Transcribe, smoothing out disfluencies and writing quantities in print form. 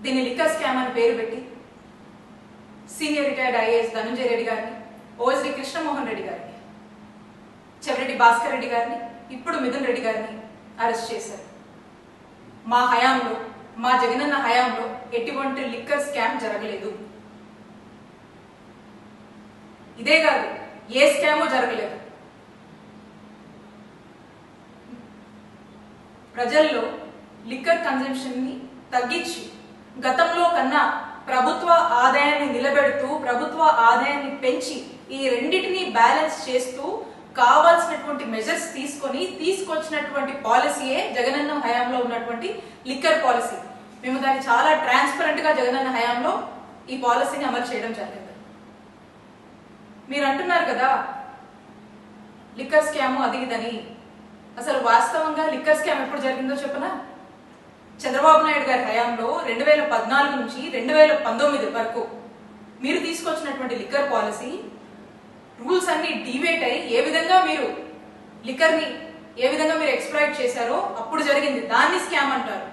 దీన్ని liquor scam అని పేరు పెట్టి senior retired IAS Dhananjaya Reddy గారిని, ఓఎస్డి కృష్ణమోహన్ రెడ్డి గారిని, చెవిరెడ్డి భాస్కర్ రెడ్డి గారిని, ఇప్పుడు మిథున్ రెడ్డి గారిని అరెస్ట్ చేశారు. మా హయాంలో, మా జగనన్న హయాంలో ఎటువంటి లిక్కర్ స్కామ్ జరగలేదు. ఇదే కాదు, ఏ స్కాము జరగలేదు. ప్రజల్లో లిక్కర్ కన్జంప్షన్ ని తగ్గించి గతంలో కన్నా ప్రభుత్వ ఆదాయాన్ని నిలబెడుతూ, ప్రభుత్వ ఆదాయాన్ని పెంచి ఈ రెండింటిని బ్యాలెన్స్ చేస్తూ కావాల్సినటువంటి మెజర్స్ తీసుకొచ్చినటువంటి పాలసీయే జగనన్న హయాంలో ఉన్నటువంటి లిక్కర్ పాలసీ. మేము దాన్ని చాలా ట్రాన్స్పరెంట్ గా జగనన్న హయాంలో ఈ పాలసీని అమలు చేయడం జరిగింది. మీరు అంటున్నారు కదా లిక్కర్ స్కామ్ అది ఇదని. అసలు వాస్తవంగా లిక్కర్ స్కామ్ ఎప్పుడు జరిగిందో చెప్పనా? చంద్రబాబు నాయుడు గారి హయాంలో 2014 నుంచి 2019 వరకు మీరు తీసుకొచ్చినటువంటి లిక్కర్ పాలసీ రూల్స్ అన్ని డివేట్ అయ్యి ఏ విధంగా మీరు లిక్కర్ ని ఏ విధంగా మీరు ఎక్స్ప్లాయిట్ చేశారో అప్పుడు జరిగింది. దాన్ని స్కామ్ అంటారు.